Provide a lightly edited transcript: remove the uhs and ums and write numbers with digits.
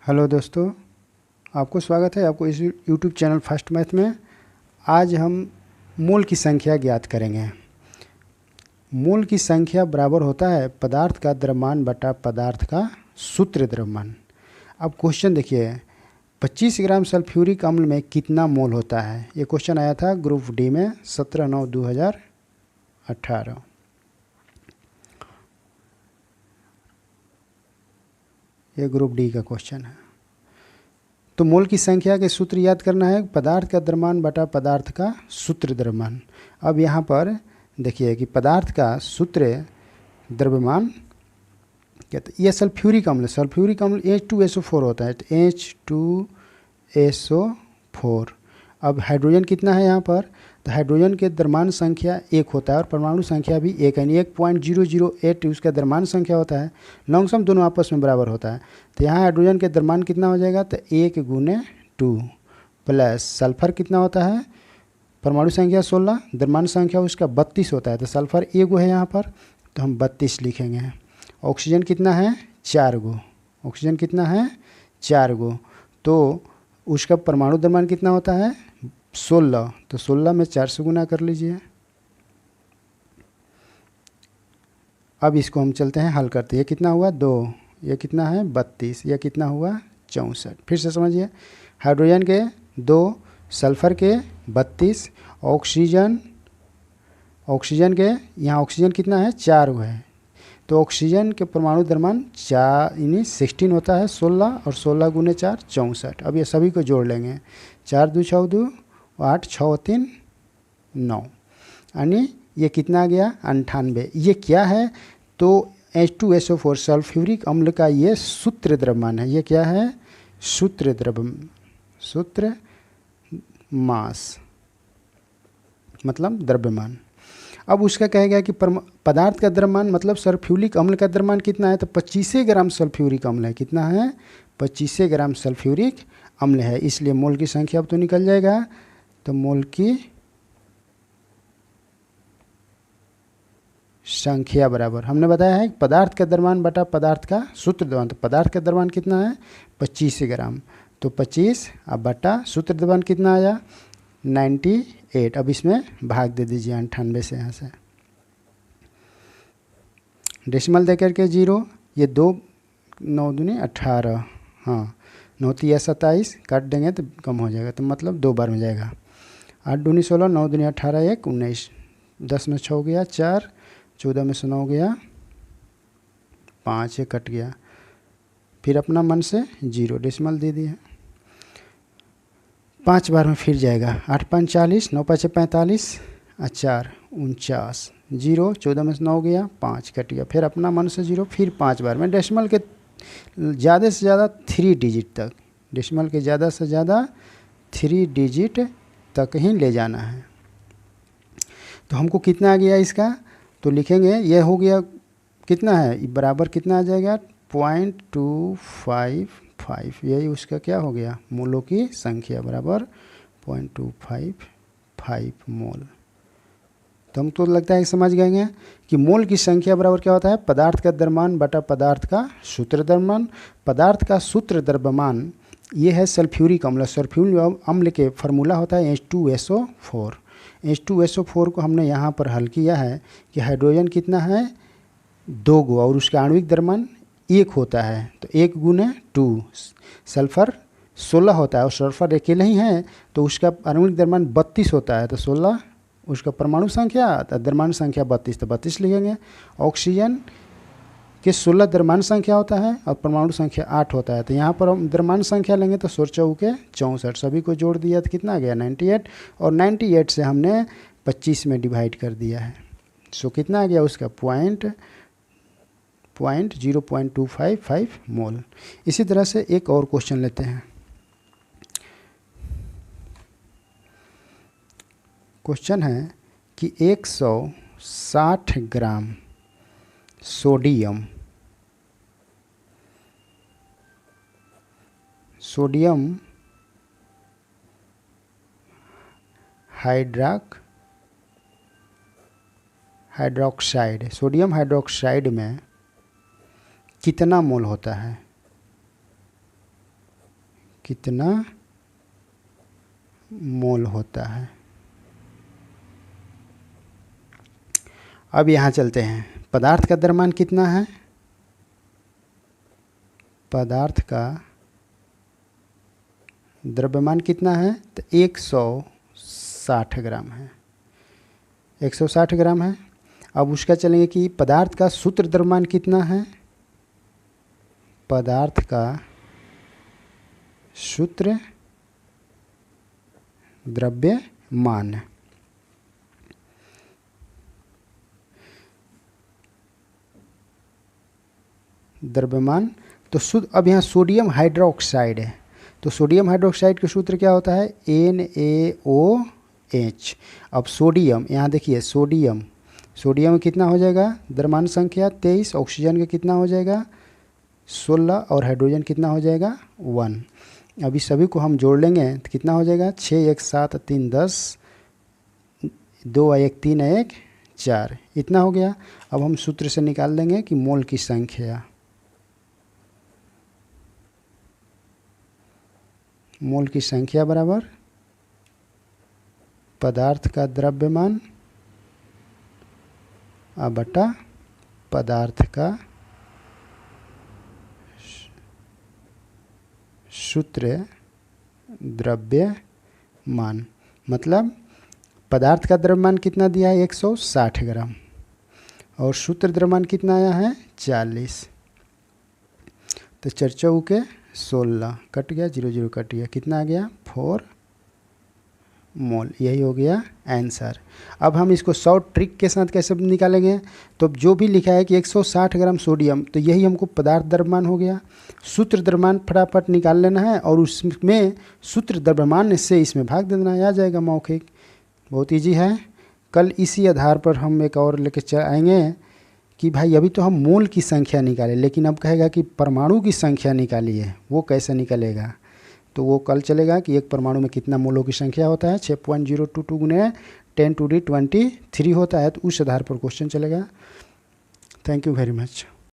Hello दोस्तों, आपको स्वागत है आपको इस यूट्यूब चैनल फर्स्ट मैथ में। आज हम मोल की संख्या ज्ञात करेंगे। मोल की संख्या बराबर होता है पदार्थ का द्रव्यमान बटा पदार्थ का सूत्र द्रव्यमान। अब क्वेश्चन देखिए, 25 ग्राम सल्फ्यूरिक अम्ल में कितना मोल होता है। ये क्वेश्चन आया था ग्रुप डी में 17/9/2018। ये ग्रुप डी का क्वेश्चन है। तो मोल की संख्या के सूत्र याद करना है, पदार्थ का द्रव्यमान बटा पदार्थ का सूत्र द्रव्यमान। अब यहाँ पर देखिए कि पदार्थ का सूत्र द्रव्यमान कहते हैं, ये सल्फ्यूरिक अम्ल H2SO4 होता है, तो H2SO4। अब हाइड्रोजन कितना है यहाँ पर, तो हाइड्रोजन के द्रव्यमान संख्या 1 होता है और परमाणु संख्या भी 1 है, 1.008 उसका द्रव्यमान संख्या होता है। लॉन्गसम दोनों आपस में बराबर होता है, तो यहाँ हाइड्रोजन के द्रव्यमान कितना हो जाएगा, तो 1 × 2 प्लस सल्फर कितना होता है, परमाणु संख्या 16, द्रव्यमान संख्या उसका 32 होता है, तो सल्फर 1 है यहाँ पर, तो हम 32 लिखेंगे। ऑक्सीजन कितना है, 4 गो, ऑक्सीजन कितना है 4 गो, तो उसका परमाणु द्रव्यमान कितना होता है 16, तो 16 में 4 से गुना कर लीजिए। अब इसको हम चलते हैं हल करते हैं। ये कितना हुआ 2, ये कितना है 32, यह कितना हुआ 64। फिर से समझिए, हाइड्रोजन के 2, सल्फर के 32, ऑक्सीजन के यहाँ ऑक्सीजन कितना है 4 है, तो ऑक्सीजन के परमाणु द्रव्यमान 4 यानी 16 होता है, 16 और 16 × 4 64। अब ये सभी को जोड़ लेंगे, 4 × 2 = 14, 8 6 3 9, यानी ये कितना गया 98। ये क्या है, तो H2SO4 सल्फ्यूरिक अम्ल का ये सूत्र द्रव्यमान है। ये क्या है, सूत्र मास मतलब द्रव्यमान। अब उसका कहेगा कि पदार्थ का द्रव्यमान मतलब सल्फ्यूरिक अम्ल का द्रव्यमान कितना है, तो 25 ग्राम सल्फ्यूरिक अम्ल है। कितना है 25 ग्राम सल्फ्यूरिक अम्ल है, इसलिए मोल की संख्या अब तो निकल जाएगा। तो मोल की संख्या बराबर हमने बताया है पदार्थ का द्रव्यमान बटा पदार्थ का सूत्र द्रव्यमान। तो पदार्थ का द्रव्यमान कितना है 25 ग्राम, तो 25 अब बटा सूत्र द्रव्यमान कितना आया 98। अब इसमें भाग दे दीजिए 98 से, यहाँ से डेसिमल दे करके 0, ये 2 9 दूनी 18, हाँ 9 3 27, काट देंगे तो कम हो जाएगा, तो मतलब 2 बार में जाएगा। 8 दूनी 16, 9 दूनी 18, 1 19, 10 में 6 गया 4, 14 में से 9 गया 5, ये कट गया। फिर अपना मन से 0 डेसिमल दे दिए, 5 बार में फिर जाएगा। 8 5 40, 9 5 45, 4 49, 0 14 में से 9 गया 5, कट गया। फिर अपना मन से 0, फिर 5 बार में डेसिमल के ज़्यादा से ज़्यादा 3 डिजिट तक, डेसिमल के ज़्यादा से ज़्यादा 3 डिजिट तक ही ले जाना है। तो हमको कितना आ गया इसका, तो लिखेंगे ये हो गया कितना है बराबर कितना आ जाएगा 0.255, यही उसका क्या हो गया मोलों की संख्या बराबर 0.255 मोल। तो हमको लगता है समझ गए हैं कि मोल की संख्या बराबर क्या होता है पदार्थ का द्रव्यमान बटा पदार्थ का सूत्र द्रव्यमान। पदार्थ का सूत्र द्रव्यमान ये है सल्फ्यूरिक अम्ल। सल्फ्यूरिक अम्ल के फार्मूला होता है H2SO4। H2SO4 को हमने यहाँ पर हल किया है कि हाइड्रोजन कितना है 2 गो और उसका आणविक द्रव्यमान 1 होता है, तो 1 × 2। सल्फर 16 होता है और सल्फर अकेले ही है, तो उसका आणविक द्रव्यमान 32 होता है, तो 16 उसका परमाणु संख्या, द्रव्यमान संख्या 32, तो 32 लिखेंगे। ऑक्सीजन के 16 द्रव्यमान संख्या होता है और परमाणु संख्या 8 होता है, तो यहाँ पर हम द्रव्यमान संख्या लेंगे तो 16 के 64, सभी को जोड़ दिया तो कितना आ गया 98, और 98 से हमने 25 में डिवाइड कर दिया है, सो कितना आ गया उसका 0.255 मोल। इसी तरह से एक और क्वेश्चन लेते हैं। क्वेश्चन है कि 160 gram sodium hydroxide, sodium hydroxide में कितना मोल होता है। कितना मोल होता है। अब यहाँ चलते हैं, पदार्थ का द्रव्यमान कितना है? पदार्थ का द्रव्यमान कितना है? तो 160 ग्राम है, 160 ग्राम है। अब उसका चलेंगे कि पदार्थ का सूत्र द्रव्यमान कितना है? पदार्थ का सूत्र द्रव्यमान, द्रव्यमान तो शुद्ध। अब यहाँ सोडियम हाइड्रोक्साइड है, तो सोडियम हाइड्रोक्साइड का सूत्र क्या होता है? NaOH। अब सोडियम, यहाँ देखिए सोडियम, सोडियम कितना हो जाएगा? द्रव्यमान संख्या 23, ऑक्सीजन का कितना हो जाएगा? 16 और हाइड्रोजन कितना हो जाएगा? 1। अभी सभी को हम जोड़ लेंगे तो कितना हो जाएगा? 6 1 7 3 10, 2 1 3 1 4, इतना हो गया। अब हम सूत्र से निकाल देंगे कि मोल की संख्या, मोल की संख्या बराबर पदार्थ का द्रव्यमान बटा पदार्थ का सूत्र द्रव्यमान। मतलब पदार्थ का द्रव्यमान कितना दिया है? 160 ग्राम, और सूत्र द्रव्यमान कितना आया है? 40। तो 4 चौके 16, कट गया, 0 0 कट गया, कितना आ गया? 4 मोल। यही हो गया आंसर। अब हम इसको शॉर्ट ट्रिक के साथ कैसे निकालेंगे? तो जो भी लिखा है कि 160 ग्राम सोडियम, तो यही हमको पदार्थ द्रव्यमान हो गया। सूत्र द्रव्यमान फटाफट निकाल लेना है और उसमें सूत्र द्रव्यमान से इसमें भाग देना है, आ जाएगा मौखिक। बहुत ईजी है। कल इसी आधार पर हम एक और लेकर आएंगे कि भाई अभी तो हम मोल की संख्या निकाले, लेकिन अब कहेगा कि परमाणु की संख्या निकालिए, वो कैसे निकलेगा? तो वो कल चलेगा कि एक परमाणु में कितना मोलों की संख्या होता है? 6.022 गुने 10⁻23 होता है, तो उस आधार पर क्वेश्चन चलेगा। Thank you very much.